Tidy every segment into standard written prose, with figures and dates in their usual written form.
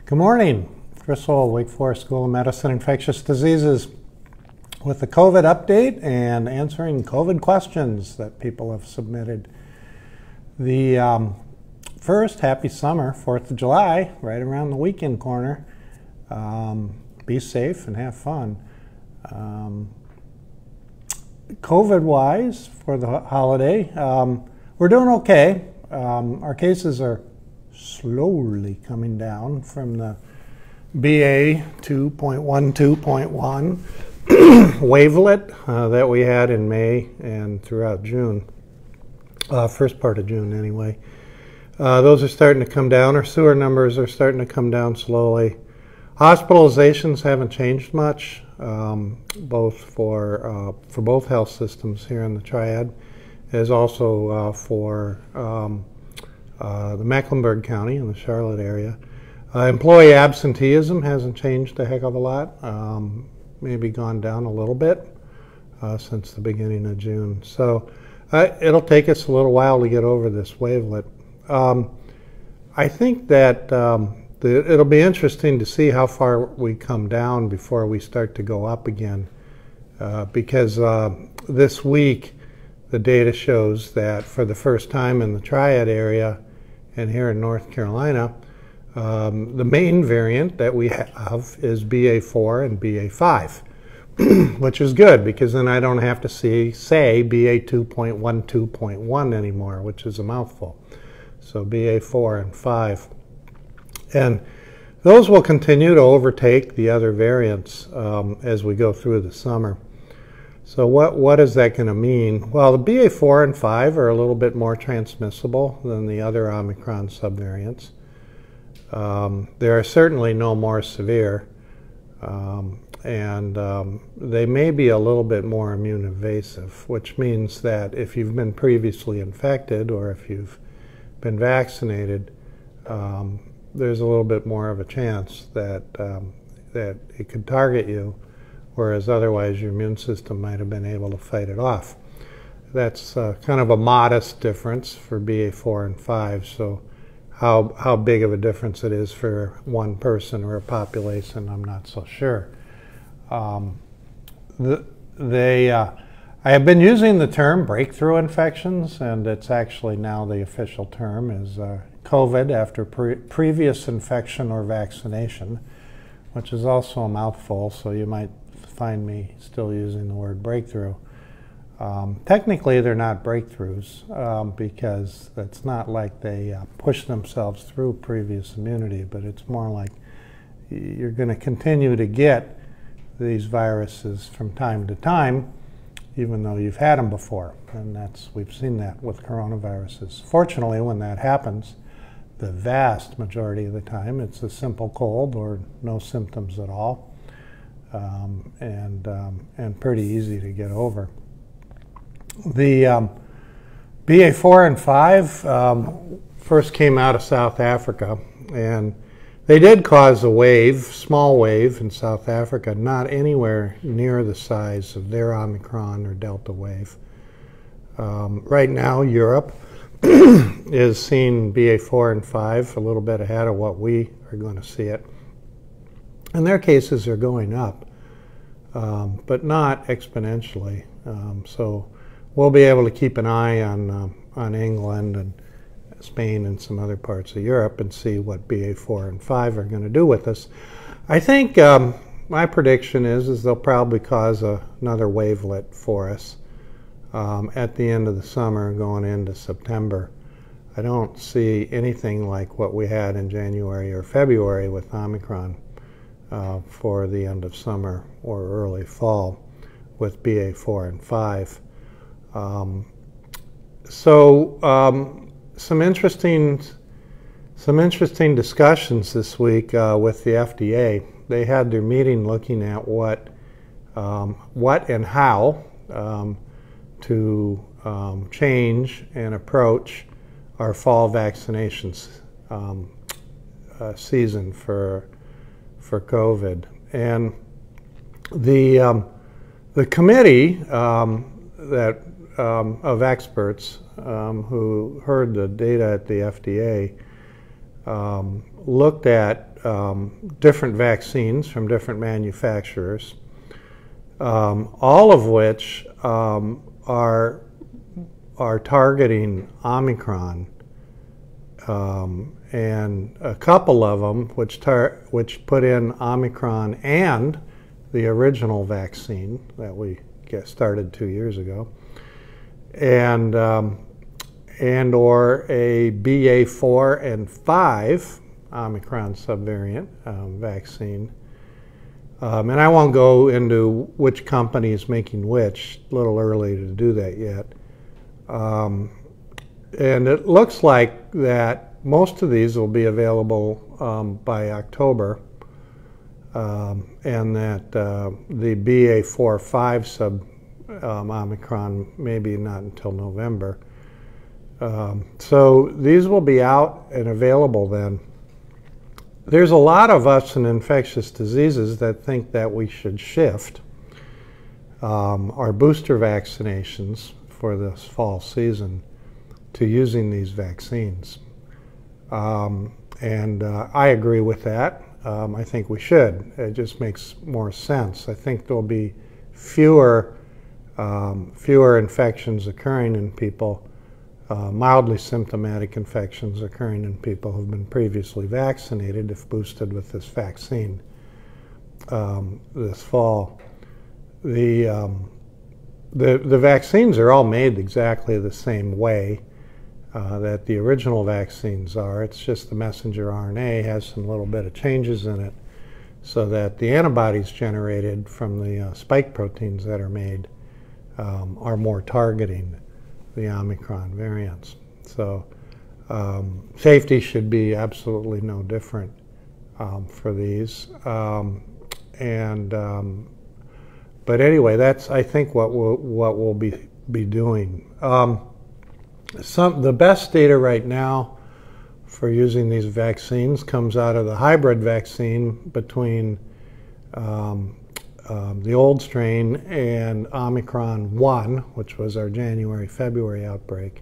Good morning. Chris Ohl, Wake Forest School of Medicine, Infectious Diseases, with the COVID update and answering COVID questions that people have submitted. The first, happy summer, 4th of July, right around the weekend corner. Be safe and have fun. COVID-wise, for the holiday, we're doing okay. Our cases are slowly coming down from the BA 2.12.1 wavelet that we had in May and throughout June, first part of June anyway. Those are starting to come down. Our sewer numbers are starting to come down slowly. Hospitalizations haven't changed much, both for both health systems here in the Triad, as also for the Mecklenburg County and the Charlotte area. Employee absenteeism hasn't changed a heck of a lot, maybe gone down a little bit since the beginning of June. So it'll take us a little while to get over this wavelet. I think that it'll be interesting to see how far we come down before we start to go up again, because this week the data shows that for the first time in the Triad area and here in North Carolina, the main variant that we have is BA4 and BA5, which is good because then I don't have to say BA 2.12.1 anymore, which is a mouthful. So BA4 and 5. And those will continue to overtake the other variants as we go through the summer. So what is that going to mean? Well, the BA4 and 5 are a little bit more transmissible than the other Omicron subvariants. They are certainly no more severe, and they may be a little bit more immune evasive, which means that if you've been previously infected or if you've been vaccinated, there's a little bit more of a chance that that it could target you, whereas otherwise your immune system might have been able to fight it off. That's kind of a modest difference for BA4 and 5, so how big of a difference it is for one person or a population, I'm not so sure. I have been using the term breakthrough infections, and it's actually now the official term is COVID after previous infection or vaccination, which is also a mouthful, so you might find me still using the word breakthrough. Technically, they're not breakthroughs because it's not like they push themselves through previous immunity, but it's more like you're going to continue to get these viruses from time to time, even though you've had them before. And we've seen that with coronaviruses. Fortunately, when that happens, the vast majority of the time, it's a simple cold or no symptoms at all, and pretty easy to get over. The BA4 and 5 first came out of South Africa, and they did cause a wave, small wave in South Africa, not anywhere near the size of their Omicron or Delta wave. Right now, Europe is seeing BA4 and 5 a little bit ahead of what we are going to see it. And their cases are going up, but not exponentially. So we'll be able to keep an eye on England and Spain and some other parts of Europe and see what BA4 and 5 are going to do with us. I think my prediction is they'll probably cause another wavelet for us at the end of the summer going into September. I don't see anything like what we had in January or February with Omicron for the end of summer or early fall with BA4 and 5. Some interesting discussions this week with the FDA. They had their meeting looking at what and how to change and approach our fall vaccinations season for COVID. And the committee of experts who heard the data at the FDA looked at different vaccines from different manufacturers, all of which are targeting Omicron, and a couple of them which put in Omicron and the original vaccine that we started 2 years ago, and or a BA4 and 5 Omicron subvariant vaccine. And I won't go into which company is making which, a little early to do that yet. And it looks like that most of these will be available by October, and that the BA4-5 sub Omicron maybe not until November. So these will be out and available then. There's a lot of us in infectious diseases that think that we should shift our booster vaccinations for this fall season to using these vaccines. And I agree with that. I think we should. It just makes more sense. I think there'll be fewer infections occurring in people, mildly symptomatic infections occurring in people who've been previously vaccinated if boosted with this vaccine this fall. The vaccines are all made exactly the same way that the original vaccines are. It's just the messenger RNA has some little bit of changes in it so that the antibodies generated from the spike proteins that are made are more targeting the Omicron variants. So safety should be absolutely no different for these. But anyway, that's, I think, what we'll be doing. The best data right now for using these vaccines comes out of the hybrid vaccine between the old strain and Omicron 1, which was our January-February outbreak.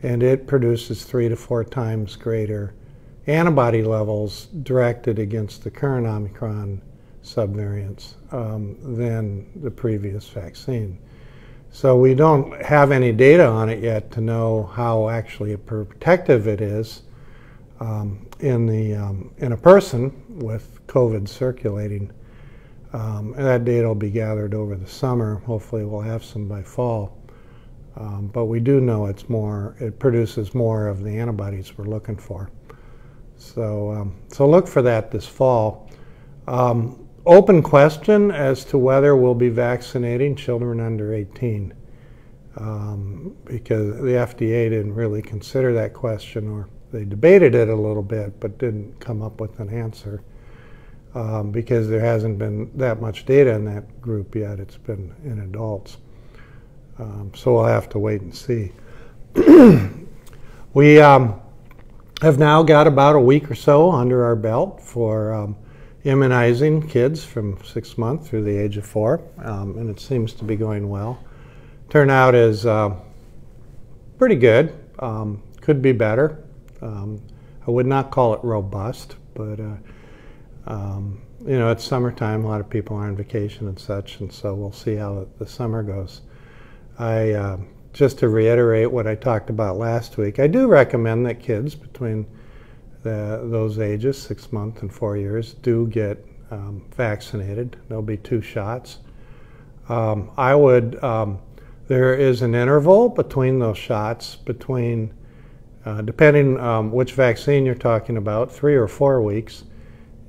And it produces 3 to 4 times greater antibody levels directed against the current Omicron subvariants than the previous vaccine. So we don't have any data on it yet to know how actually protective it is in a person with COVID circulating. And that data will be gathered over the summer. Hopefully we'll have some by fall. But we do know it produces more of the antibodies we're looking for. So look for that this fall. Open question as to whether we'll be vaccinating children under 18, because the FDA didn't really consider that question, or they debated it a little bit but didn't come up with an answer, because there hasn't been that much data in that group yet. It's been in adults. So we'll have to wait and see. We have now got about a week or so under our belt for immunizing kids from 6 months through the age of 4, and it seems to be going well. Turnout is pretty good. Could be better. I would not call it robust, but you know, it's summertime. A lot of people are on vacation and such, and so we'll see how the summer goes. Just to reiterate what I talked about last week, I do recommend that kids between those ages, 6 months and 4 years, do get vaccinated. There'll be 2 shots. There is an interval between those shots, between, depending which vaccine you're talking about, 3 or 4 weeks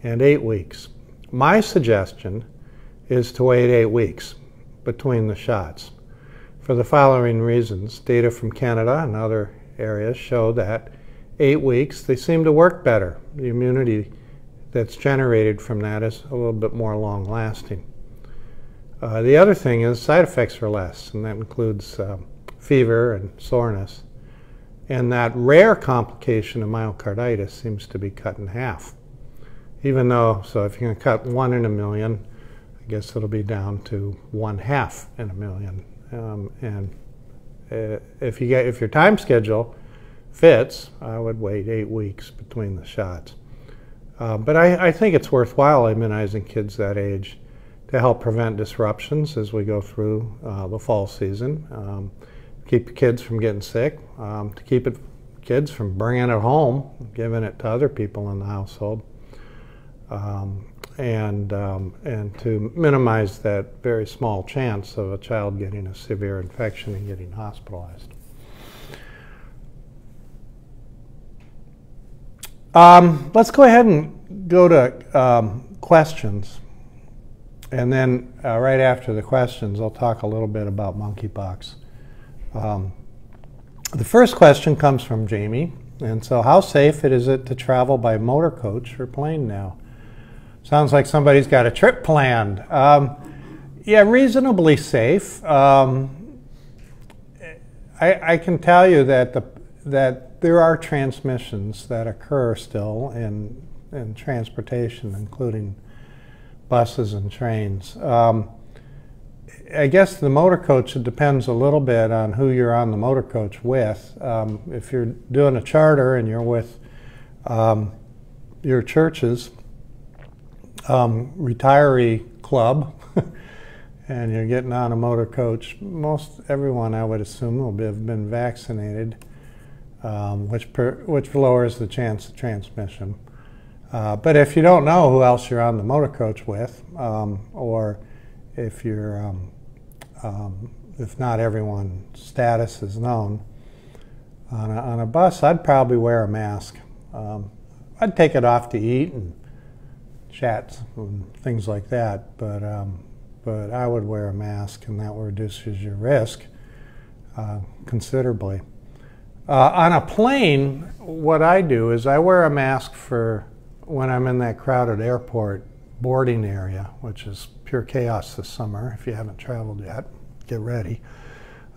and 8 weeks. My suggestion is to wait 8 weeks between the shots for the following reasons. Data from Canada and other areas show that 8 weeks, they seem to work better. The immunity that's generated from that is a little bit more long-lasting. The other thing is side effects are less, and that includes fever and soreness. And that rare complication of myocarditis seems to be cut in half. Even though, so if you're going to cut 1 in a million, I guess it'll be down to 1/2 in a million. And if your time schedule fits, I would wait 8 weeks between the shots. But I think it's worthwhile immunizing kids that age to help prevent disruptions as we go through the fall season, keep the kids from getting sick, to keep kids from bringing it home, giving it to other people in the household, and to minimize that very small chance of a child getting a severe infection and getting hospitalized. Let's go ahead and go to questions. And then right after the questions, I'll talk a little bit about monkeypox. The first question comes from Jamie. And so, how safe is it to travel by motor coach or plane now? Sounds like somebody's got a trip planned. Yeah, reasonably safe. I can tell you that there are transmissions that occur still in transportation, including buses and trains. I guess the motor coach, it depends a little bit on who you're on the motor coach with. If you're doing a charter and you're with your church's retiree club and you're getting on a motor coach, everyone, I would assume, will have been vaccinated, which lowers the chance of transmission. But if you don't know who else you're on the motor coach with, or if you're, if not everyone's status is known, on a bus, I'd probably wear a mask. I'd take it off to eat and chat and things like that, but I would wear a mask, and that reduces your risk considerably. On a plane, what I do is I wear a mask for when I'm in that crowded airport boarding area, which is pure chaos this summer. If you haven't traveled yet, get ready.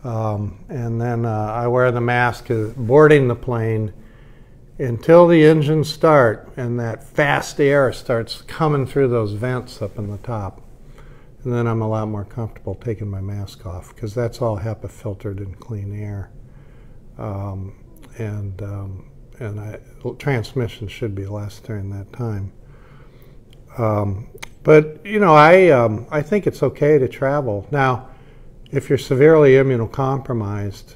And then I wear the mask boarding the plane until the engines start and that fast air starts coming through those vents up in the top. And then I'm a lot more comfortable taking my mask off, because that's all HEPA filtered and clean air. Transmission should be less during that time. But you know, I think it's okay to travel. Now, if you're severely immunocompromised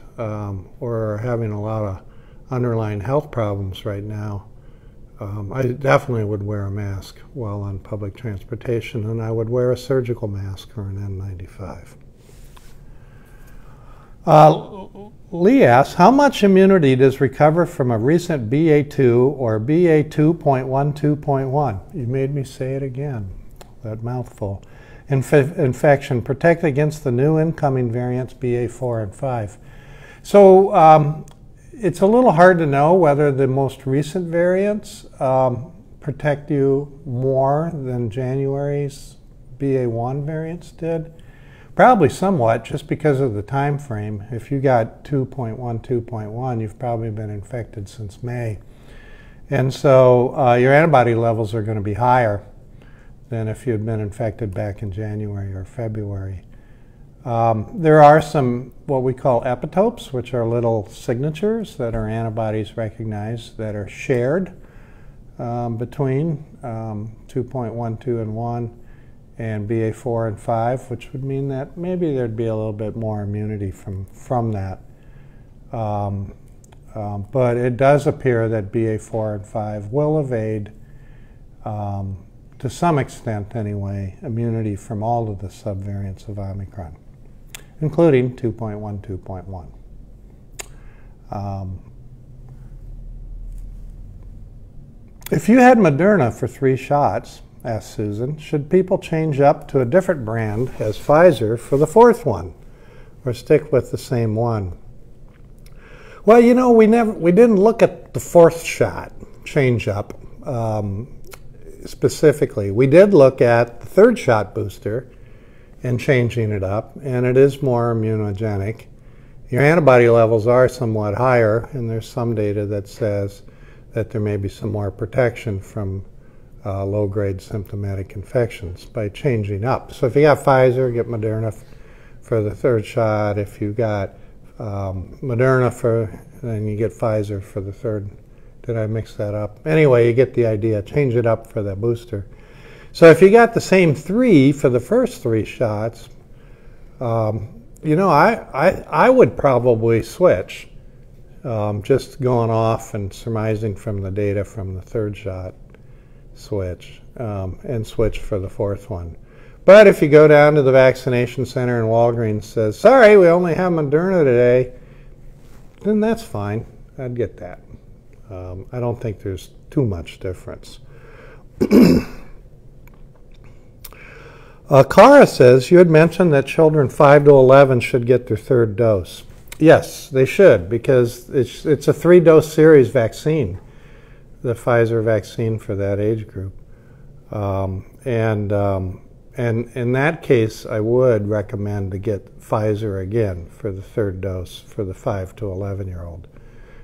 or having a lot of underlying health problems right now, I definitely would wear a mask while on public transportation, and I would wear a surgical mask or an N95. Lee asks, how much immunity does recover from a recent BA2 or BA2.12.1? You made me say it again, that mouthful. Infection protect against the new incoming variants BA4 and 5. So it's a little hard to know whether the most recent variants protect you more than January's BA1 variants did. Probably somewhat, just because of the time frame. If you got 2.1, you've probably been infected since May. And so your antibody levels are going to be higher than if you had been infected back in January or February. There are some what we call epitopes, which are little signatures that our antibodies recognize that are shared between 2.12 and 1 and BA4 and 5, which would mean that maybe there'd be a little bit more immunity from that. But it does appear that BA4 and 5 will evade, to some extent anyway, immunity from all of the subvariants of Omicron, including 2.1.2.1. If you had Moderna for 3 shots, asked Susan, should people change up to a different brand as Pfizer for the 4th one, or stick with the same one? Well, you know, we didn't look at the 4th shot change up specifically. We did look at the 3rd shot booster and changing it up, and it is more immunogenic. Your antibody levels are somewhat higher, and there's some data that says that there may be some more protection from low-grade symptomatic infections by changing up. So if you got Pfizer, get Moderna for the 3rd shot. If you got Moderna for then you get Pfizer for the third. Did I mix that up? Anyway, you get the idea. Change it up for the booster. So if you got the same 3 for the first 3 shots, you know, I would probably switch, just going off and surmising from the data from the 3rd shot, switch, and switch for the 4th one. But if you go down to the vaccination center and Walgreens says, sorry, we only have Moderna today, then that's fine. I'd get that. I don't think there's too much difference. Cara says, you had mentioned that children 5 to 11 should get their 3rd dose. Yes, they should, because it's a 3-dose series vaccine, the Pfizer vaccine for that age group. And in that case, I would recommend to get Pfizer again for the 3rd dose for the 5 to 11-year-old.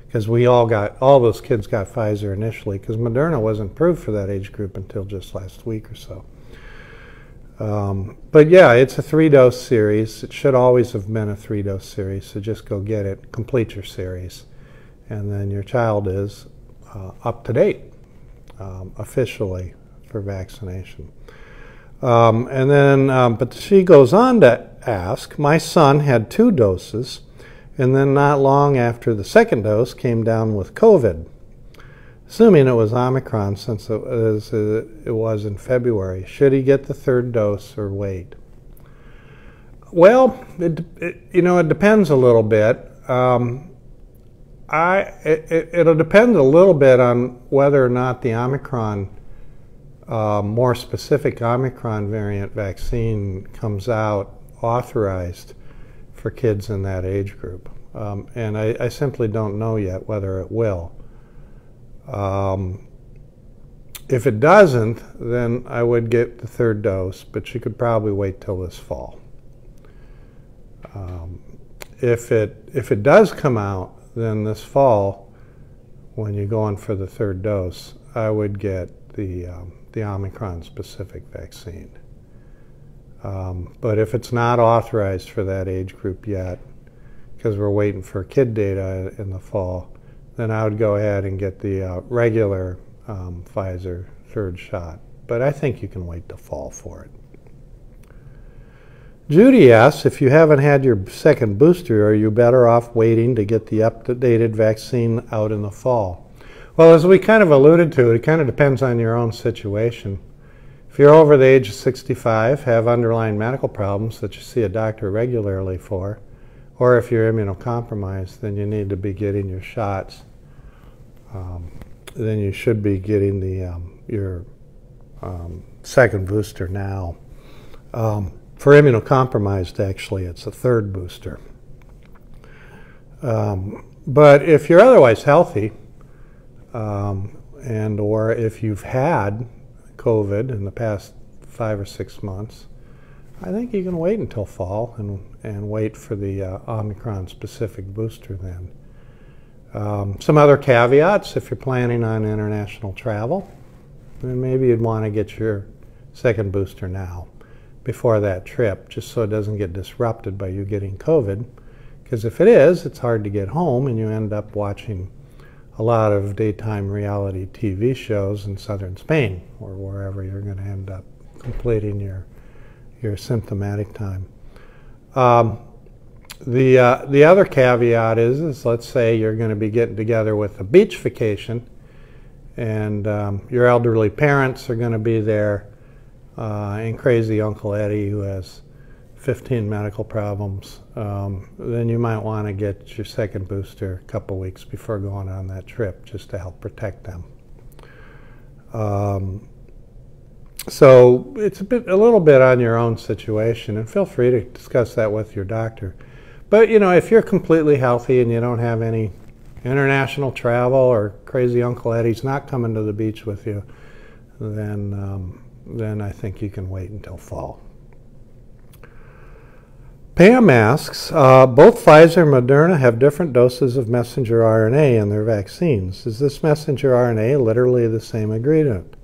Because all those kids got Pfizer initially, because Moderna wasn't approved for that age group until just last week or so. But yeah, it's a 3-dose series. It should always have been a 3-dose series, so just go get it, complete your series, and then your child is up to date officially for vaccination. But she goes on to ask, my son had 2 doses, and then not long after the 2nd dose came down with COVID. Assuming it was Omicron, since it was in February, should he get the 3rd dose or wait? Well, it depends a little bit. It'll depend a little bit on whether or not the Omicron, more specific Omicron variant vaccine comes out authorized for kids in that age group. And I simply don't know yet whether it will. If it doesn't, then I would get the 3rd dose, but you could probably wait till this fall. If it does come out, then this fall, when you go on for the 3rd dose, I would get the Omicron-specific vaccine. But if it's not authorized for that age group yet, because we're waiting for kid data in the fall, then I would go ahead and get the regular Pfizer 3rd shot. But I think you can wait till fall for it. Judy asks, if you haven't had your 2nd booster, are you better off waiting to get the up-to-date vaccine out in the fall? Well, as we kind of alluded to, it kind of depends on your own situation. If you're over the age of 65, have underlying medical problems that you see a doctor regularly for, or if you're immunocompromised, then you need to be getting your shots. Then you should be getting your 2nd booster now. For immunocompromised, actually, it's a 3rd booster. But if you're otherwise healthy, or if you've had COVID in the past 5 or 6 months, I think you can wait until fall and wait for the Omicron-specific booster then. Some other caveats, if you're planning on international travel, then maybe you'd want to get your 2nd booster now, before that trip, just so it doesn't get disrupted by you getting COVID. Because if it is, it's hard to get home and you end up watching a lot of daytime reality TV shows in southern Spain or wherever you're going to end up completing your symptomatic time. The other caveat is let's say you're going to be getting together with a beach vacation and your elderly parents are going to be there, and crazy Uncle Eddie who has 15 medical problems, then you might want to get your 2nd booster a couple weeks before going on that trip just to help protect them. So it's a little bit on your own situation, and feel free to discuss that with your doctor. But if you're completely healthy and you don't have any international travel or crazy Uncle Eddie's not coming to the beach with you, then I think you can wait until fall. Pam asks, both Pfizer and Moderna have different doses of messenger RNA in their vaccines. Is this messenger RNA literally the same ingredient,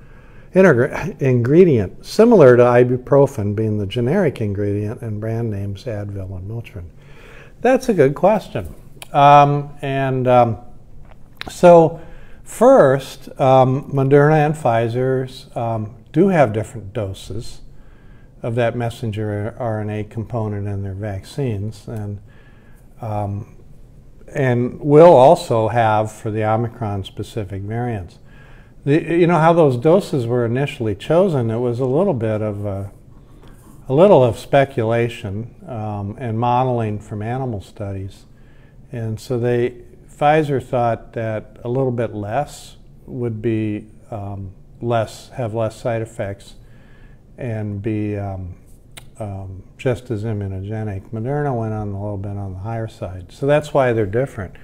similar to ibuprofen being the generic ingredient and brand names Advil and Motrin? That's a good question. So first, Moderna and Pfizer's do have different doses of that messenger RNA component in their vaccines, and will also have for the Omicron-specific variants. You know how those doses were initially chosen? It was a little bit of speculation and modeling from animal studies, and so Pfizer thought that a little bit less would be have less side effects and be just as immunogenic. Moderna went on a little bit on the higher side, so that's why they're different.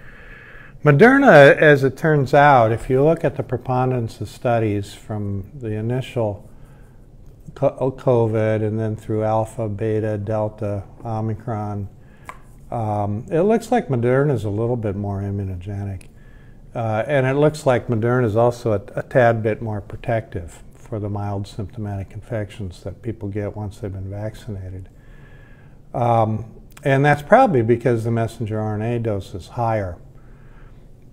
Moderna, as it turns out, if you look at the preponderance of studies from the initial COVID and then through Alpha, Beta, Delta, Omicron, it looks like Moderna is a little bit more immunogenic. And it looks like Moderna is also a tad bit more protective for the mild symptomatic infections that people get once they've been vaccinated. And that's probably because the messenger RNA dose is higher.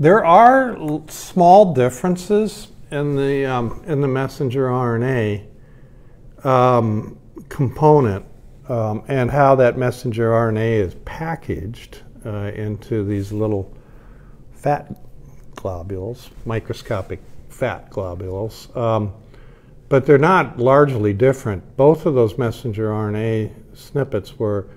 There are small differences in the messenger RNA component and how that messenger RNA is packaged into these little fat globules, microscopic fat globules, but they're not largely different. Both of those messenger RNA snippets were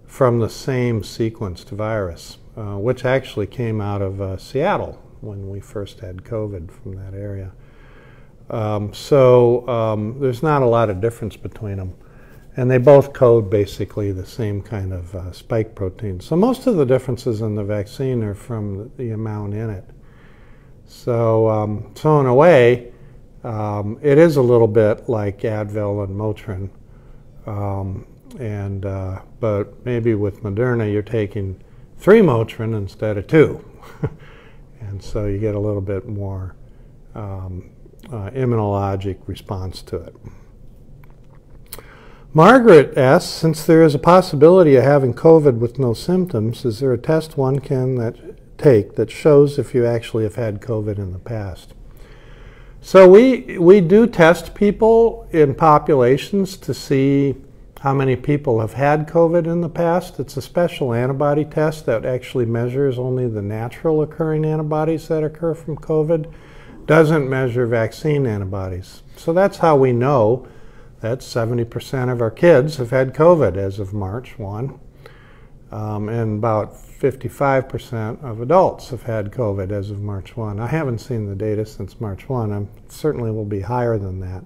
from the same sequenced virus, which actually came out of Seattle when we first had COVID from that area. So there's not a lot of difference between them. And they both code basically the same kind of spike protein. So most of the differences in the vaccine are from the amount in it. So, so in a way, it is a little bit like Advil and Motrin. But maybe with Moderna, you're taking 3 Motrin instead of 2. And so you get a little bit more immunologic response to it. Margaret asks, since there is a possibility of having COVID with no symptoms, is there a test one can take that shows if you actually have had COVID in the past? So we do test people in populations to see how many people have had COVID in the past. It's a special antibody test that actually measures only the natural occurring antibodies that occur from COVID, doesn't measure vaccine antibodies. So that's how we know that 70% of our kids have had COVID as of March 1, and about 55% of adults have had COVID as of March 1. I haven't seen the data since March 1. I certainly will be higher than that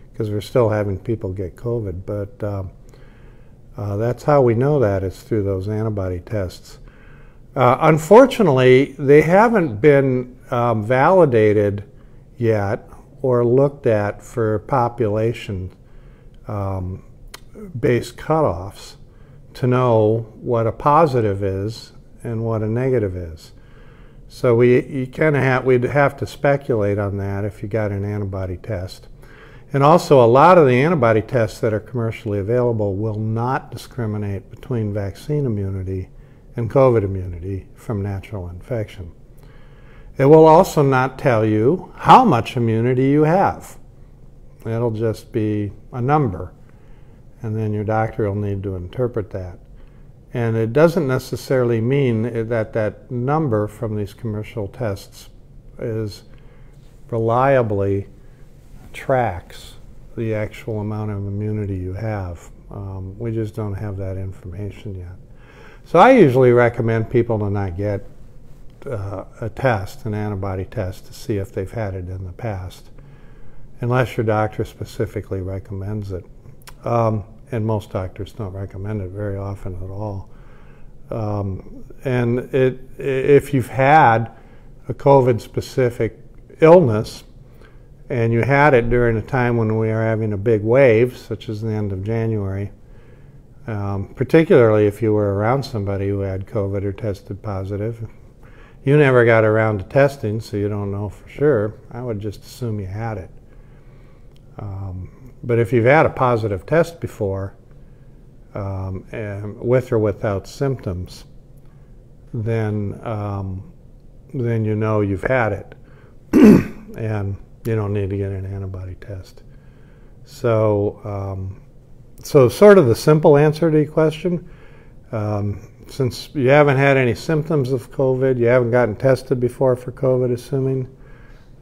because we're still having people get COVID, but that's how we know that, is through those antibody tests. Unfortunately, they haven't been validated yet or looked at for population based cutoffs to know what a positive is and what a negative is. So we'd have to speculate on that if you got an antibody test. And also, a lot of the antibody tests that are commercially available will not discriminate between vaccine immunity and COVID immunity from natural infection. It will also not tell you how much immunity you have. It'll just be a number, and then your doctor will need to interpret that. And it doesn't necessarily mean that that number from these commercial tests reliably tracks the actual amount of immunity you have. We just don't have that information yet. So I usually recommend people to not get a test, an antibody test, to see if they've had it in the past, unless your doctor specifically recommends it. And most doctors don't recommend it very often at all. And if you've had a COVID-specific illness, and you had it during a time when we are having a big wave, such as the end of January, particularly if you were around somebody who had COVID or tested positive, you never got around to testing, so you don't know for sure. I would just assume you had it. But if you've had a positive test before, and with or without symptoms, then you know you've had it, and you don't need to get an antibody test. So, so sort of the simple answer to your question, since you haven't had any symptoms of COVID, you haven't gotten tested before for COVID, assuming,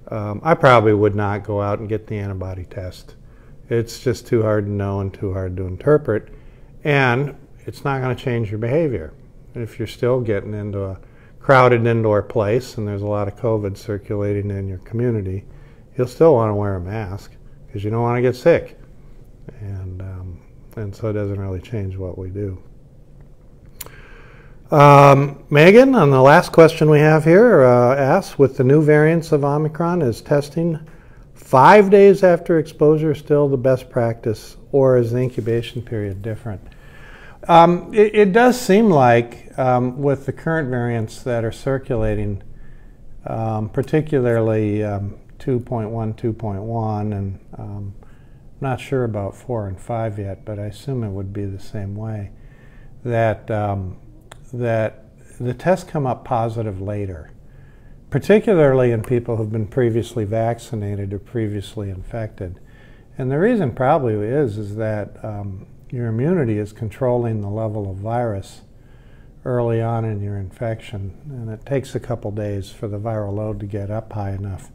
I probably would not go out and get the antibody test. It's just too hard to know and too hard to interpret, and it's not going to change your behavior. If you're still getting into a crowded indoor place and there's a lot of COVID circulating in your community, you'll still want to wear a mask because you don't want to get sick. And so it doesn't really change what we do. Megan, on the last question we have here, asks, with the new variants of Omicron, is testing 5 days after exposure still the best practice, or is the incubation period different? It does seem like with the current variants that are circulating, particularly 2.1, 2.1, and I'm not sure about 4 and 5 yet, but I assume it would be the same way, that the tests come up positive later, particularly in people who've been previously vaccinated or previously infected. And the reason probably is that your immunity is controlling the level of virus early on in your infection, and it takes a couple days for the viral load to get up high enough.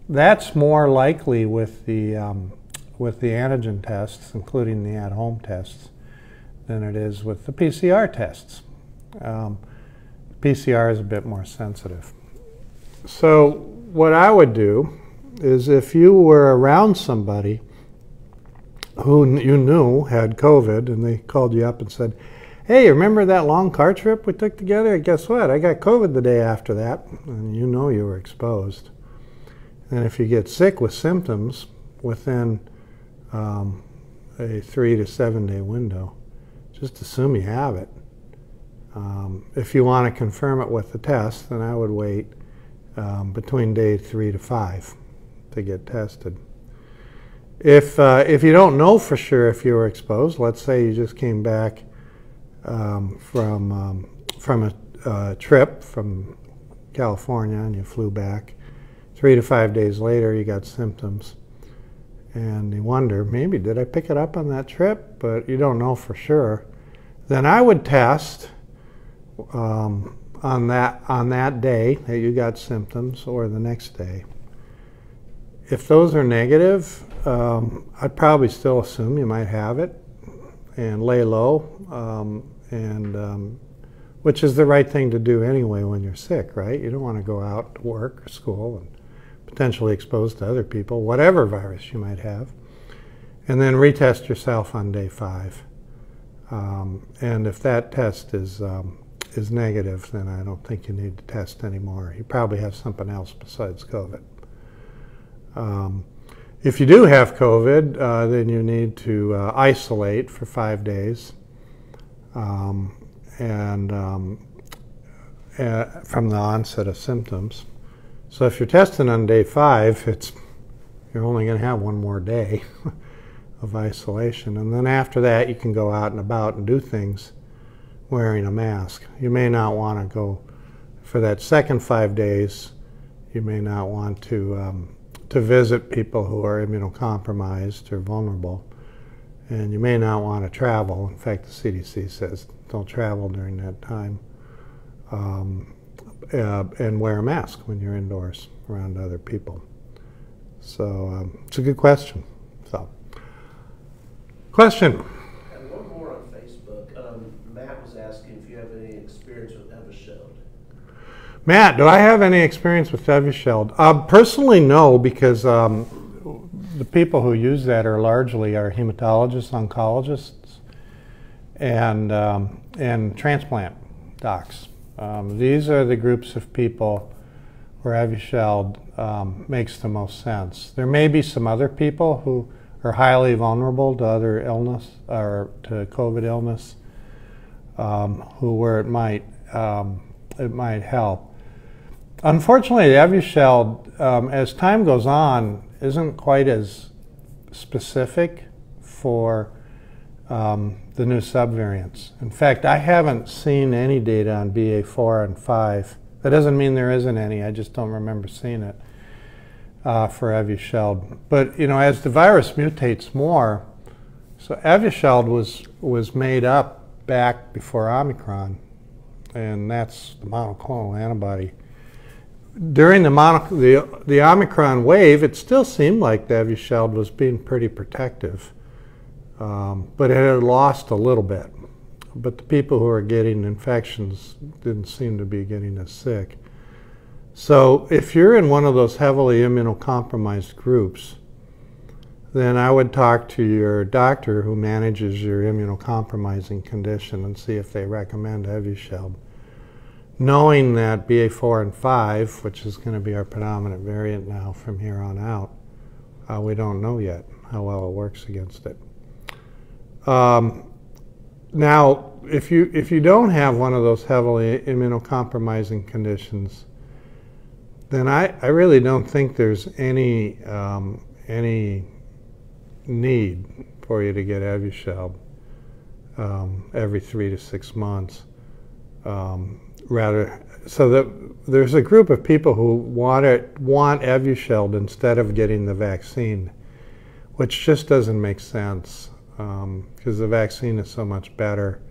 That's more likely with the antigen tests, including the at-home tests, than it is with the PCR tests. PCR is a bit more sensitive. So what I would do is, if you were around somebody who you knew had COVID and they called you up and said, hey, remember that long car trip we took together? Guess what? I got COVID the day after that, and you know you were exposed. And if you get sick with symptoms within a 3 to 7 day window, just assume you have it. If you want to confirm it with the test, then I would wait between day 3 to 5 to get tested. If you don't know for sure if you were exposed, let's say you just came back from a trip from California and you flew back, 3 to 5 days later you got symptoms, and you wonder, maybe did I pick it up on that trip, but you don't know for sure, then I would test on that day that you got symptoms or the next day. If those are negative, I'd probably still assume you might have it and lay low, which is the right thing to do anyway when you're sick, right? You don't want to go out to work or school and potentially expose to other people, whatever virus you might have, and then retest yourself on day 5. And if that test is negative, then I don't think you need to test anymore. You probably have something else besides COVID. If you do have COVID, then you need to isolate for 5 days from the onset of symptoms. So if you're testing on day 5, you're only going to have 1 more day of isolation. And then after that, you can go out and about and do things wearing a mask. You may not want to go for that second 5 days. You may not want to visit people who are immunocompromised or vulnerable. And you may not want to travel. In fact, the CDC says don't travel during that time. And wear a mask when you're indoors around other people. So it's a good question. So, question? And one more on Facebook. Matt was asking if you have any experience with Evusheld. Matt, do I have any experience with Febvisal? Personally, no, because the people who use that are largely hematologists, oncologists, and transplant docs. These are the groups of people where Febvisal makes the most sense. There may be some other people who are highly vulnerable to other illness or to COVID illness, where it might help. Unfortunately, Febvisal, as time goes on, isn't quite as specific for the new subvariants. In fact, I haven't seen any data on BA4 and 5. That doesn't mean there isn't any. I just don't remember seeing it for Evusheld. But you know, as the virus mutates more, so Evusheld was made up back before Omicron, and that's the monoclonal antibody. During the Omicron wave, it still seemed like the Evusheld was being pretty protective, but it had lost a little bit. But the people who are getting infections didn't seem to be getting as sick. So if you're in one of those heavily immunocompromised groups, then I would talk to your doctor who manages your immunocompromising condition and see if they recommend Evusheld. Knowing that BA4 and 5, which is going to be our predominant variant now from here on out, we don't know yet how well it works against it. Now, if you don't have one of those heavily immunocompromising conditions, then I really don't think there's any need for you to get Evusheld every 3 to 6 months. Rather, so that there's a group of people who want Evusheld instead of getting the vaccine, which just doesn't make sense because the vaccine is so much better,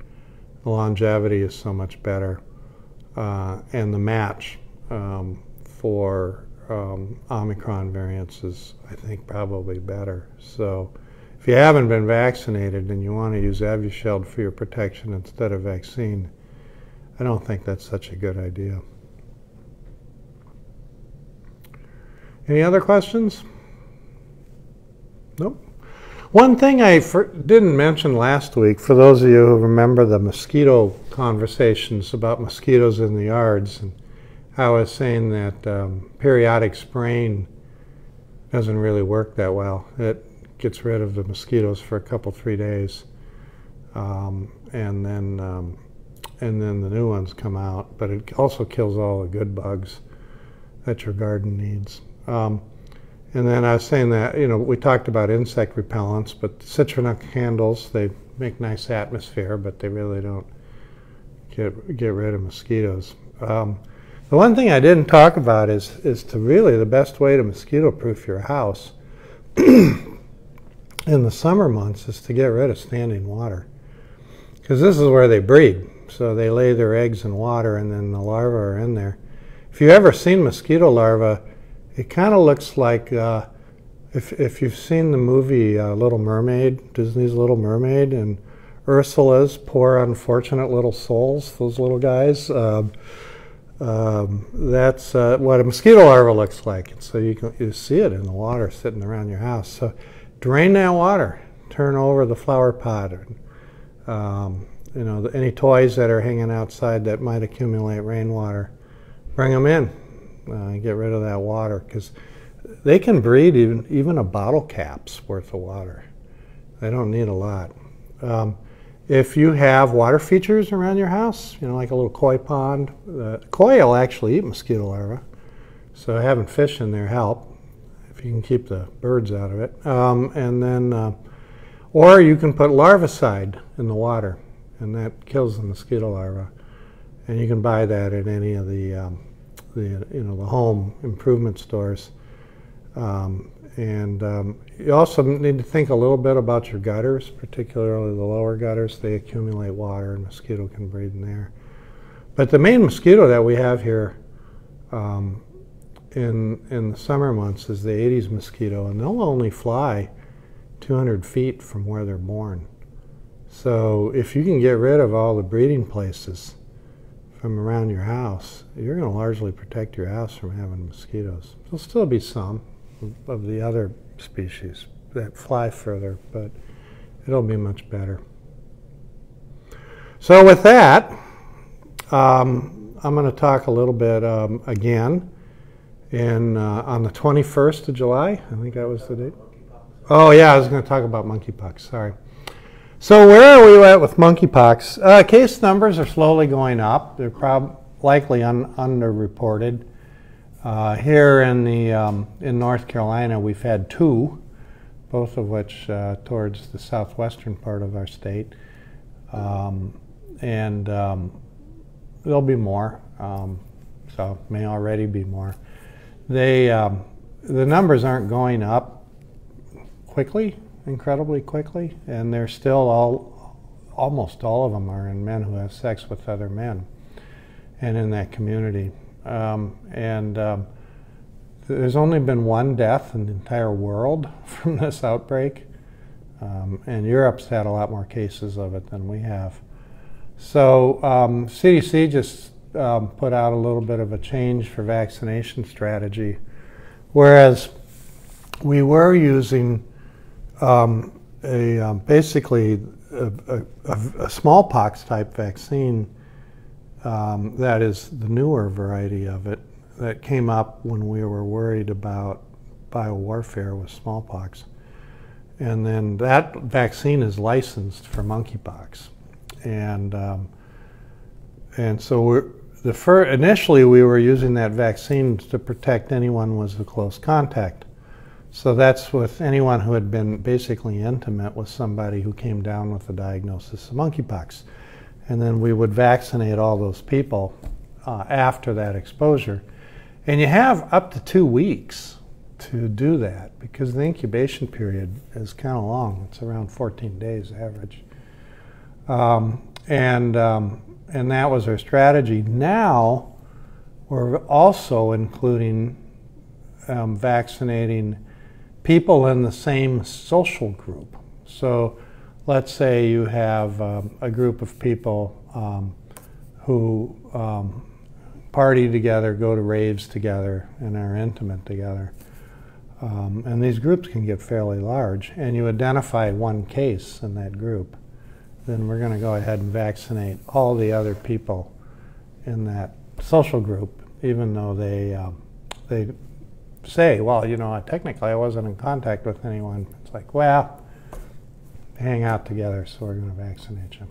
the longevity is so much better, and the match for Omicron variants is, I think, probably better. So if you haven't been vaccinated and you want to use Evusheld for your protection instead of vaccine, I don't think that's such a good idea. Any other questions? Nope. One thing I didn't mention last week, for those of you who remember the mosquito conversations about mosquitoes in the yards, and I was saying that periodic spraying doesn't really work that well. It gets rid of the mosquitoes for a couple, 3 days, and then the new ones come out. But it also kills all the good bugs that your garden needs. And then I was saying that, you know, we talked about insect repellents, but citronella candles, they make nice atmosphere, but they really don't get rid of mosquitoes. The one thing I didn't talk about is to really the best way to mosquito-proof your house in the summer months is to get rid of standing water, because this is where they breed. So they lay their eggs in water, and then the larvae are in there. If you've ever seen mosquito larvae, it kind of looks like if you've seen the movie Little Mermaid, Disney's Little Mermaid, and Ursula's poor unfortunate little souls, those little guys. That's what a mosquito larva looks like. And so you see it in the water sitting around your house. So drain that water, turn over the flower pot, you know, any toys that are hanging outside that might accumulate rainwater, bring them in. Get rid of that water, because they can breed even a bottle cap's worth of water. They don't need a lot. If you have water features around your house, you know, like a little koi pond, koi will actually eat mosquito larvae, so having fish in there help if you can keep the birds out of it. And then, or you can put larvicide in the water, and that kills the mosquito larvae. And you can buy that at any of the home improvement stores. You also need to think a little bit about your gutters, particularly the lower gutters. They accumulate water, and mosquito can breed in there. But the main mosquito that we have here in the summer months is the Aedes mosquito, and they'll only fly 200 feet from where they're born. So if you can get rid of all the breeding places from around your house, you're going to largely protect your house from having mosquitoes. There'll still be some of the other species that fly further, but it'll be much better. So with that, I'm going to talk a little bit again on the 21st of July. I think that was the date. Oh yeah, I was going to talk about monkeypox, sorry. So where are we at with monkeypox? Case numbers are slowly going up. They're likely underreported. Here in North Carolina, we've had 2 both of which towards the southwestern part of our state. And there'll be more, so may already be more. The numbers aren't going up quickly, incredibly quickly, and they're still almost all of them are in men who have sex with other men and in that community. There's only been one death in the entire world from this outbreak, and Europe's had a lot more cases of it than we have. So CDC just put out a little bit of a change for vaccination strategy, whereas we were using basically a smallpox type vaccine that is the newer variety of it that came up when we were worried about biowarfare with smallpox. And then that vaccine is licensed for monkeypox. And so initially we were using that vaccine to protect anyone who was a close contact. So that's with anyone who had been basically intimate with somebody who came down with a diagnosis of monkeypox. And then we would vaccinate all those people after that exposure. And you have up to 2 weeks to do that because the incubation period is kind of long. It's around 14 days average. And that was our strategy. Now we're also including vaccinating people in the same social group. So let's say you have a group of people who party together, go to raves together, and are intimate together. And these groups can get fairly large, and you identify one case in that group, then we're going to go ahead and vaccinate all the other people in that social group, even though they say, well, you know, technically I wasn't in contact with anyone. It's like, well, hang out together, so we're going to vaccinate you.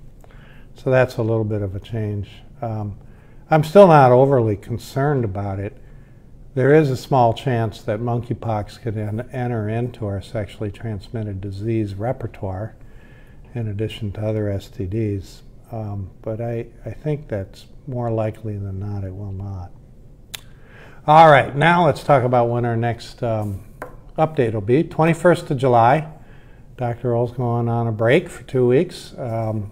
So that's a little bit of a change. I'm still not overly concerned about it. There is a small chance that monkeypox could enter into our sexually transmitted disease repertoire in addition to other STDs. But I think that's more likely than not it will not. All right, now let's talk about when our next update will be. 21st of July. Dr. Ohl's going on a break for 2 weeks. On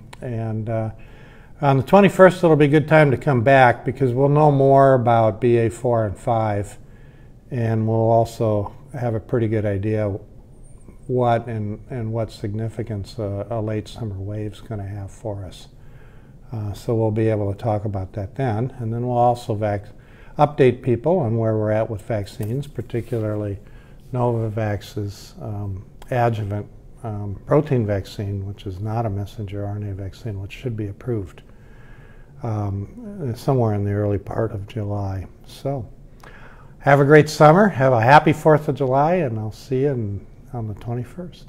the 21st, it'll be a good time to come back because we'll know more about BA4 and 5, and we'll also have a pretty good idea what and what significance a late summer wave is going to have for us. So we'll be able to talk about that then, and then we'll also update people on where we're at with vaccines, particularly Novavax's adjuvant protein vaccine, which is not a messenger RNA vaccine, which should be approved somewhere in the early part of July. So have a great summer, have a happy 4th of July, and I'll see you on the 21st.